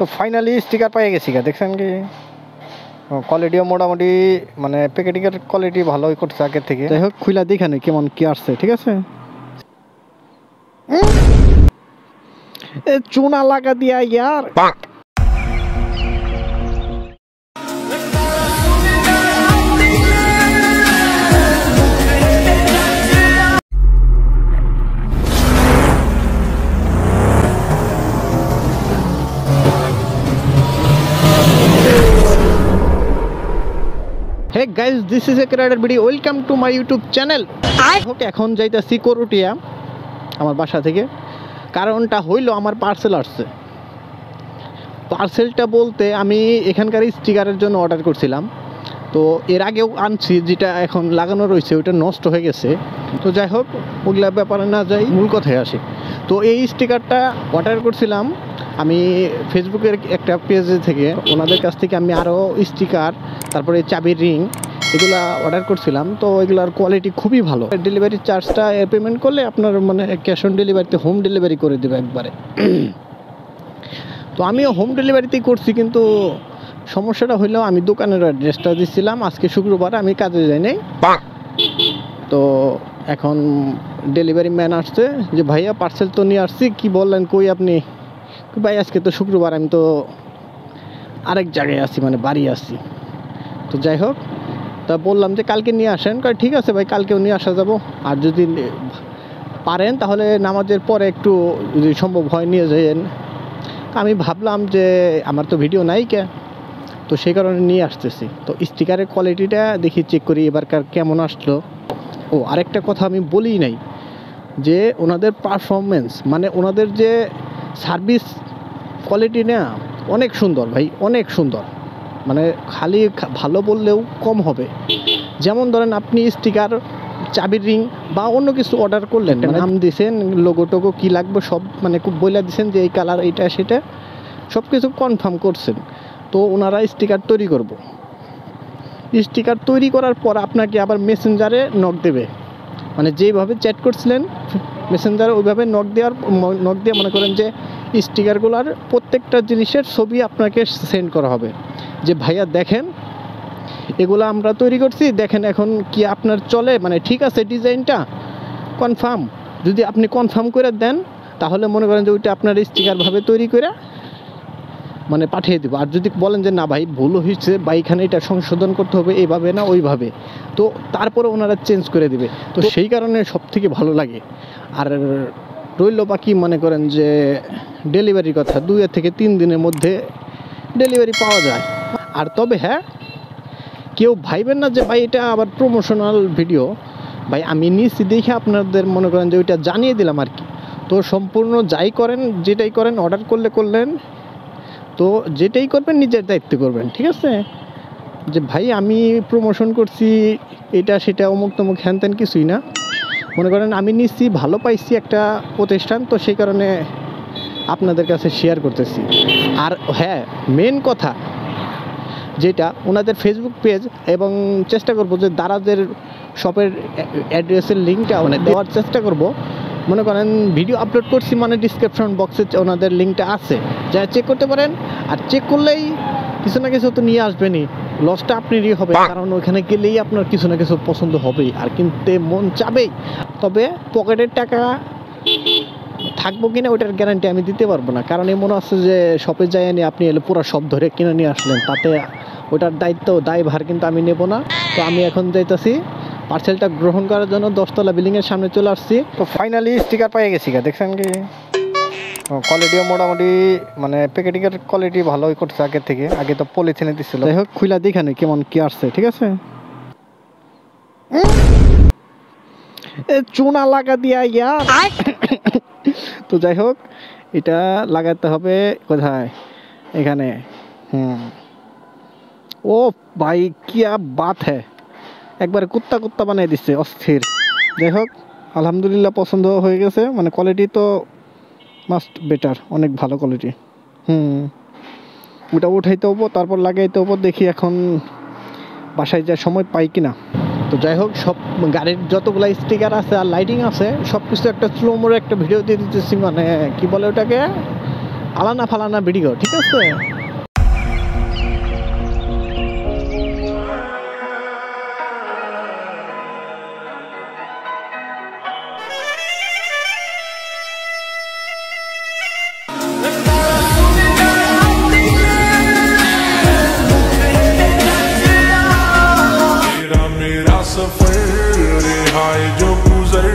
তো finally sticker পেয়ে গেছি দেখছেন কি কোয়ালিটিও মোটামুটি মানে প্যাকেটিংয়ের কোয়ালিটি ভালোই করছে আগের থেকে। যাই হোক খুলে দেখানে কেমন কি আসছে, ঠিক আছে। চুনা লাগা দিয়া ইয়ার। Hey guys, this is a creator video. Welcome to my YouTube channel. এখন যাইতাছি করুটিয়া আমার বাসা থেকে। কারণটা হইলো আমার পার্সেল আসছে। পার্সেলটা বলতে আমি এখানকার স্টিকারের জন্য অর্ডার করছিলাম, তো এর আগেও আনছি, যেটা এখন লাগানো রয়েছে ওটা নষ্ট হয়ে গেছে। তো যাই হোক ওগুলা ব্যাপারে না যাই, মূল কথায় আসি। তো এই স্টিকারটা অর্ডার করছিলাম আমি ফেসবুকের একটা পেজে থেকে। ওনাদের কাছ থেকে আমি আরও স্টিকার, তারপরে চাবির রিং, এগুলা অর্ডার করছিলাম। তো এগুলার কোয়ালিটি খুবই ভালো। ডেলিভারি চার্জটা পেমেন্ট করলে আপনার মানে ক্যাশ অন ডেলিভারিতে হোম ডেলিভারি করে দেবে একবারে। তো আমিও হোম ডেলিভারিতেই করছি, কিন্তু সমস্যাটা হইলো আমি দোকানের অ্যাড্রেসটা দিচ্ছিলাম, আজকে শুক্রবার আমি কাজে যাই নাই। তো এখন ডেলিভারি ম্যান আসছে যে ভাইয়া পার্সেল তো নিয়ে আসছি, কি বললেন কই আপনি? ভাই আজকে তো শুক্রবার, আমি তো আরেক জায়গায় আছি, মানে বাড়ি আছি। তো যাই হোক, তা বললাম যে কালকে নিয়ে আসেন। ঠিক আছে ভাই, কালকেও নিয়ে আসা যাব। আর যদি পারেন তাহলে নামাজের পরে একটু যদি সম্ভব হয় নিয়ে যাইয়েন। আমি ভাবলাম যে আমার তো ভিডিও নাই কে, তো সেই কারণে নিয়ে আসতেছি। তো স্টিকারের কোয়ালিটিটা দেখি, চেক করি এবারকার কেমন আসলো। ও আরেকটা কথা আমি বলি নাই, যে ওনাদের পারফরমেন্স মানে ওনাদের যে সার্ভিস কোয়ালিটি না, অনেক সুন্দর ভাই, অনেক সুন্দর। মানে খালি ভালো বললেও কম হবে। যেমন ধরেন আপনি স্টিকার, চাবির রিং বা অন্য কিছু অর্ডার করলেন, নাম দিয়েছেন, লোগো টোগো কী লাগবে সব মানে খুব বলে দিয়েছেন যে এই কালার এইটা সেটা সব কিছু কনফার্ম করছেন। তো ওনারা স্টিকার তৈরি করব, স্টিকার তৈরি করার পর আপনাকে আবার মেসেঞ্জারে নক দেবে। মানে যেইভাবে চ্যাট করছিলেন মেসেঞ্জারে, ওইভাবে নক দিয়ে মনে করেন যে স্টিকারগুলোর প্রত্যেকটা জিনিসের ছবি আপনাকে সেন্ড করা হবে, যে ভাইয়া দেখেন এগুলো আমরা তৈরি করছি, দেখেন এখন কি আপনার চলে, মানে ঠিক আছে ডিজাইনটা কনফার্ম। যদি আপনি কনফার্ম করে দেন তাহলে মনে করেন যে ওইটা আপনার স্টিকারভাবে তৈরি করে মানে পাঠিয়ে দেবো। আর যদি বলেন যে না ভাই ভুল হয়েছে বা এখানে এটা সংশোধন করতে হবে এইভাবে না ওইভাবে, তো তারপরে ওনারা চেঞ্জ করে দেবে। তো সেই কারণে সব থেকে ভালো লাগে। আর রইল বাকি মনে করেন যে ডেলিভারির কথা, 2 থেকে 3 দিনের মধ্যে ডেলিভারি পাওয়া যায়। আর তবে হ্যাঁ, কেউ ভাইবেন না যে ভাই এটা আবার প্রমোশনাল ভিডিও। ভাই আমি নিচ্ছি দেখে আপনাদের মনে করেন যে ওইটা জানিয়ে দিলাম আর কি। তো সম্পূর্ণ যাই করেন, যেটাই করেন, অর্ডার করলেন, তো যেটাই করবেন নিজের দায়িত্ব করবেন, ঠিক আছে। যে ভাই আমি প্রমোশন করছি এটা সেটা অমুক তমুক হ্যান ত্যান কিছুই না। মনে করেন আমি নিচ্ছি, ভালো পাইছি একটা প্রতিষ্ঠান, তো সেই কারণে আপনাদের কাছে শেয়ার করতেছি। আর হ্যাঁ, মেন কথা যেটা, ওনাদের ফেসবুক পেজ এবং চেষ্টা করব যে দারাজের শপের অ্যাড্রেসের লিঙ্কটা মানে দেওয়ার চেষ্টা করব। মনে করেন ভিডিও আপলোড করছি মানে ডিসক্রিপশন বক্সে ওনাদের লিঙ্কটা আছে, যা চেক করতে পারেন। আর চেক করলেই কিছু না কিছু তো নিয়ে আসবেনই, লসটা আপনারই হবে, কারণ ওইখানে গেলেই আপনার কিছু না কিছু পছন্দ হবেই, আর কিনতে মন চাবেই। তবে পকেটের টাকা থাকবো কিনা ওইটার গ্যারান্টি আমি দিতে পারবো না, কারণ এমন আছে যে শপে যাই নিয়ে আপনি এলে পুরো সব ধরে কিনে নিয়ে আসলেন, তাতে ওটার দায়ভার কিন্তু আমি নেব না। তো আমি এখন যাইতাছি পার্সেলটা গ্রহণ করার জন্য 10তলা বিল্ডিংয়ের সামনে চলে আসছি। তো ফাইনালি স্টিকার পেয়ে গেছি দেখছেন কি কোয়ালিটিও মোটামুটি মানে প্যাকেটিংয়ের কোয়ালিটি ভালোই করছে আগের থেকে। আগে তো পলিথিনে দিচ্ছিল। যাই হোক খুলে দেখানে কেমন কি আসছে, ঠিক আছে। চুনা লাগা দিয়া ইয়ার। তো যাই হোক এটা লাগাতে হবে কোথায়, এখানে। ও ভাই কি বাত হ্যাঁ, একবারে কুত্তা বানিয়ে দিচ্ছে, অস্থির। যাই হোক আলহামদুলিল্লাহ পছন্দ হয়ে গেছে, মানে কোয়ালিটি তো মাস্ট বেটার, অনেক ভালো কোয়ালিটি। ওটা উঠাইতে হবো, তারপর লাগাইতে হবো। দেখি এখন বাসায় যা সময় পাই কিনা। তো যাই হোক সব গাড়ির যতগুলো স্টিকার আছে আর লাইটিং আছে সব কিছু একটা স্লো মোড়ে একটা ভিডিও দিয়ে দিতেছি, মানে কি বলে ওটাকে ফালানা ফালানা ভিডিও, ঠিক আছে? मेरा सफर रिहाई जो गुजर